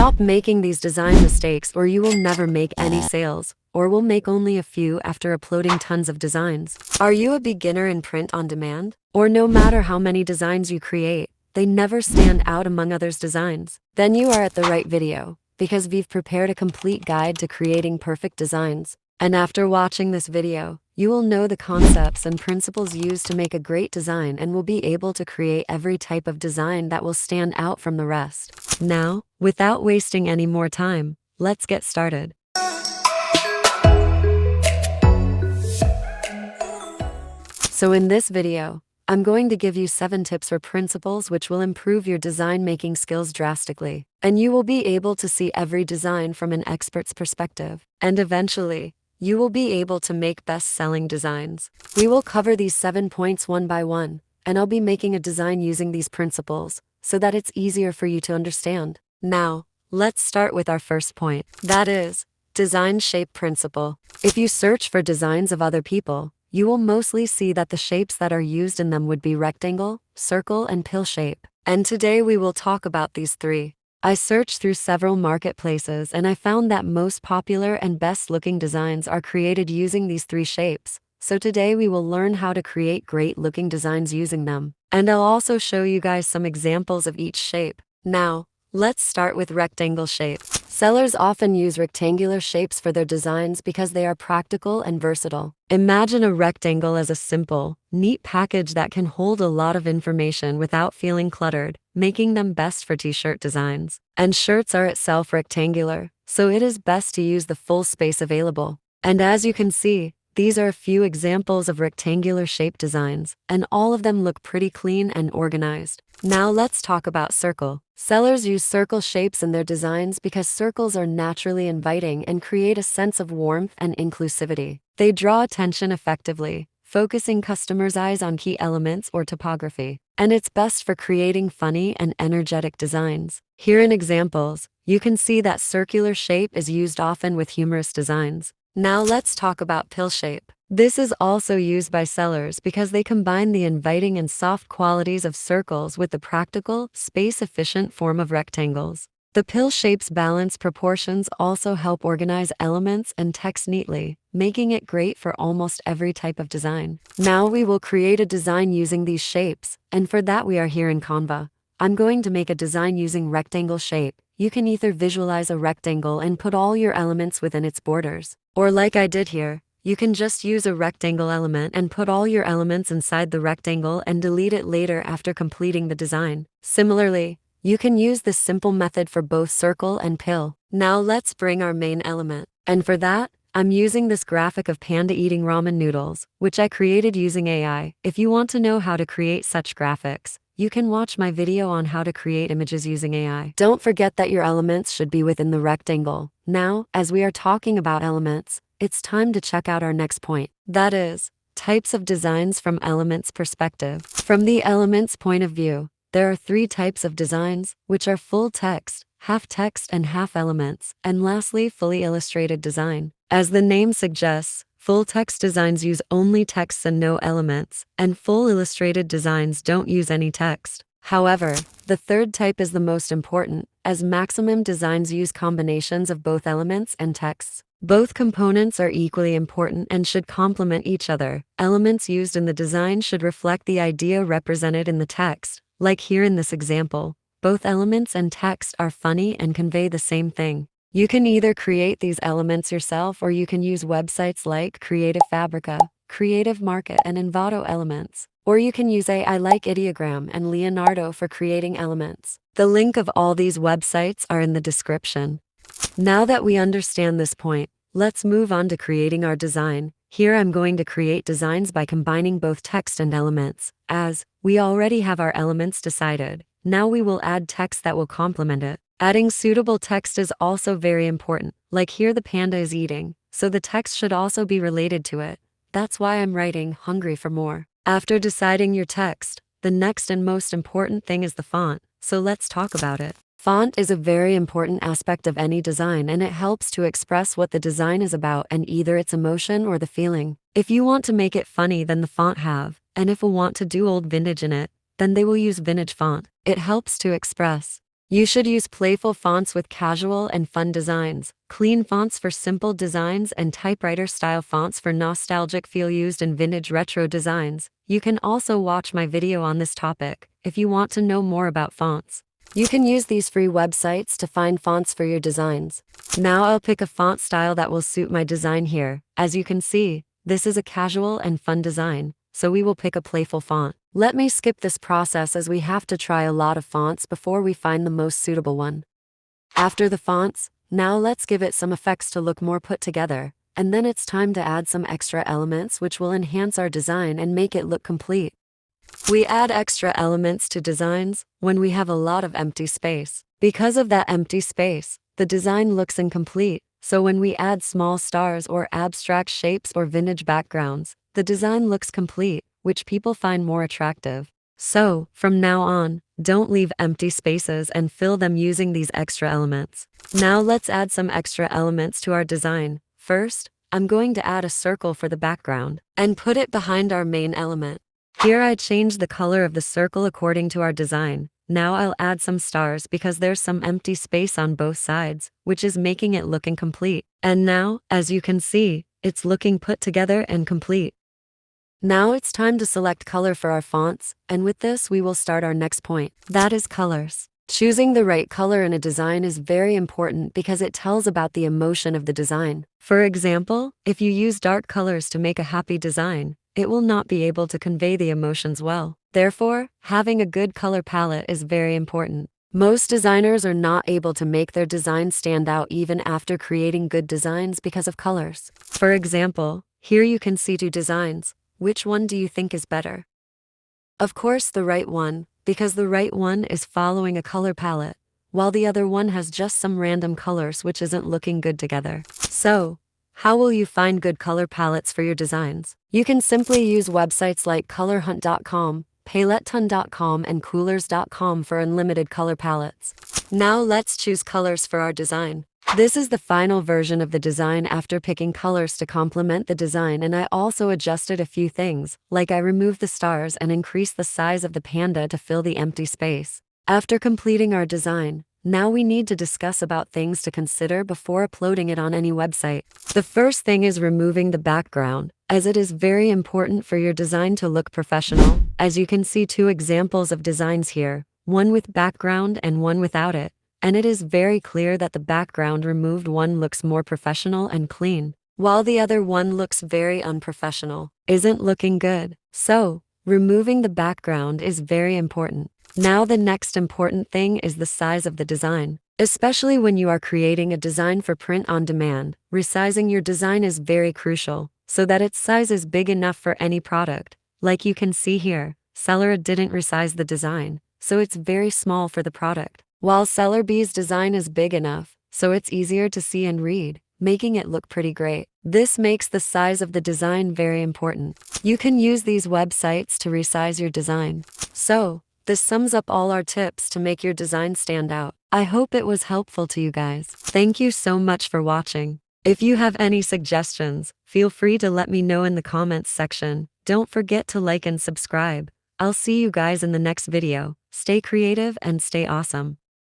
Stop making these design mistakes or you will never make any sales, or will make only a few after uploading tons of designs. Are you a beginner in print on demand? Or no matter how many designs you create, they never stand out among others' designs? Then you are at the right video, because we've prepared a complete guide to creating perfect designs. And after watching this video, you will know the concepts and principles used to make a great design and will be able to create every type of design that will stand out from the rest. Now, without wasting any more time, let's get started. So in this video, I'm going to give you 7 tips or principles which will improve your design making skills drastically, and you will be able to see every design from an expert's perspective, and eventually, you will be able to make best-selling designs. We will cover these 7 points one by one, and I'll be making a design using these principles, so that it's easier for you to understand. Now, let's start with our first point. That is, design shape principle. If you search for designs of other people, you will mostly see that the shapes that are used in them would be rectangle, circle, and pill shape. And today we will talk about these 3. I searched through several marketplaces and I found that most popular and best looking designs are created using these 3 shapes. So today we will learn how to create great looking designs using them. And I'll also show you guys some examples of each shape. Now, let's start with rectangle shape. Sellers often use rectangular shapes for their designs because they are practical and versatile. Imagine a rectangle as a simple, neat package that can hold a lot of information without feeling cluttered, making them best for t-shirt designs. And shirts are itself rectangular, so it is best to use the full space available. And as you can see, these are a few examples of rectangular shape designs, and all of them look pretty clean and organized. Now let's talk about circle. Sellers use circle shapes in their designs because circles are naturally inviting and create a sense of warmth and inclusivity. They draw attention effectively, focusing customers' eyes on key elements or topography. And it's best for creating funny and energetic designs. Here in examples, you can see that circular shape is used often with humorous designs. Now let's talk about pill shape. This is also used by sellers because they combine the inviting and soft qualities of circles with the practical, space-efficient form of rectangles. The pill shape's balanced proportions also help organize elements and text neatly, making it great for almost every type of design. Now we will create a design using these shapes, and for that we are here in CANVA. I'm going to make a design using rectangle shape. You can either visualize a rectangle and put all your elements within its borders, or like I did here, you can just use a rectangle element and put all your elements inside the rectangle and delete it later after completing the design. Similarly, you can use this simple method for both circle and pill. Now let's bring our main element. And for that, I'm using this graphic of panda eating ramen noodles, which I created using AI. If you want to know how to create such graphics, you can watch my video on how to create images using AI. Don't forget that your elements should be within the rectangle. Now, as we are talking about elements, it's time to check out our next point. That is, types of designs from elements perspective. From the elements point of view, there are 3 types of designs, which are full text, and half elements, and lastly, fully illustrated design. As the name suggests, full text designs use only texts and no elements, and full illustrated designs don't use any text. However, the 3rd type is the most important, as maximum designs use combinations of both elements and texts. Both components are equally important and should complement each other. Elements used in the design should reflect the idea represented in the text, like here in this example. Both elements and text are funny and convey the same thing. You can either create these elements yourself or you can use websites like Creative Fabrica, Creative Market, and Envato Elements. Or you can use AI like Ideogram and Leonardo for creating elements. The link of all these websites are in the description. Now that we understand this point, let's move on to creating our design. Here I'm going to create designs by combining both text and elements. As we already have our elements decided, now we will add text that will complement it. Adding suitable text is also very important, like here the panda is eating, so the text should also be related to it. That's why I'm writing hungry for more. After deciding your text, the next and most important thing is the font, so let's talk about it. Font is a very important aspect of any design and it helps to express what the design is about and either its emotion or the feeling. If you want to make it funny, then the font have, and if you want to do old vintage in it, then they will use vintage font. It helps to express. You should use playful fonts with casual and fun designs, clean fonts for simple designs, and typewriter-style fonts for nostalgic feel used in vintage retro designs. You can also watch my video on this topic if you want to know more about fonts. You can use these free websites to find fonts for your designs. Now I'll pick a font style that will suit my design here. As you can see, this is a casual and fun design, so we will pick a playful font. Let me skip this process as we have to try a lot of fonts before we find the most suitable one. After the fonts, now let's give it some effects to look more put together, and then it's time to add some extra elements which will enhance our design and make it look complete. We add extra elements to designs when we have a lot of empty space. Because of that empty space, the design looks incomplete, so when we add small stars or abstract shapes or vintage backgrounds, the design looks complete, which people find more attractive. So, from now on, don't leave empty spaces and fill them using these extra elements. Now let's add some extra elements to our design. First, I'm going to add a circle for the background and put it behind our main element. Here I changed the color of the circle according to our design. Now I'll add some stars because there's some empty space on both sides, which is making it look incomplete. And now, as you can see, it's looking put together and complete. Now it's time to select color for our fonts, and with this we will start our next point. That is colors. Choosing the right color in a design is very important because it tells about the emotion of the design. For example, if you use dark colors to make a happy design, it will not be able to convey the emotions well. Therefore, having a good color palette is very important. Most designers are not able to make their design stand out even after creating good designs because of colors. For example, here you can see two designs. Which one do you think is better? Of course, the right one, because the right one is following a color palette, while the other one has just some random colors which isn't looking good together. So, how will you find good color palettes for your designs? You can simply use websites like colorhunt.com, paletton.com, and coolers.com for unlimited color palettes. Now let's choose colors for our design. This is the final version of the design after picking colors to complement the design, and I also adjusted a few things, like I removed the stars and increased the size of the panda to fill the empty space. After completing our design, now we need to discuss about things to consider before uploading it on any website. The first thing is removing the background, as it is very important for your design to look professional. As you can see two examples of designs here, one with background and one without it. And it is very clear that the background removed one looks more professional and clean, while the other one looks very unprofessional, isn't looking good. So, removing the background is very important. Now the next important thing is the size of the design. Especially when you are creating a design for print on demand, resizing your design is very crucial, so that its size is big enough for any product. Like you can see here, Seller A didn't resize the design, so it's very small for the product. While Seller B's design is big enough, so it's easier to see and read, making it look pretty great. This makes the size of the design very important. You can use these websites to resize your design. So, this sums up all our tips to make your design stand out. I hope it was helpful to you guys. Thank you so much for watching. If you have any suggestions, feel free to let me know in the comments section. Don't forget to like and subscribe. I'll see you guys in the next video. Stay creative and stay awesome.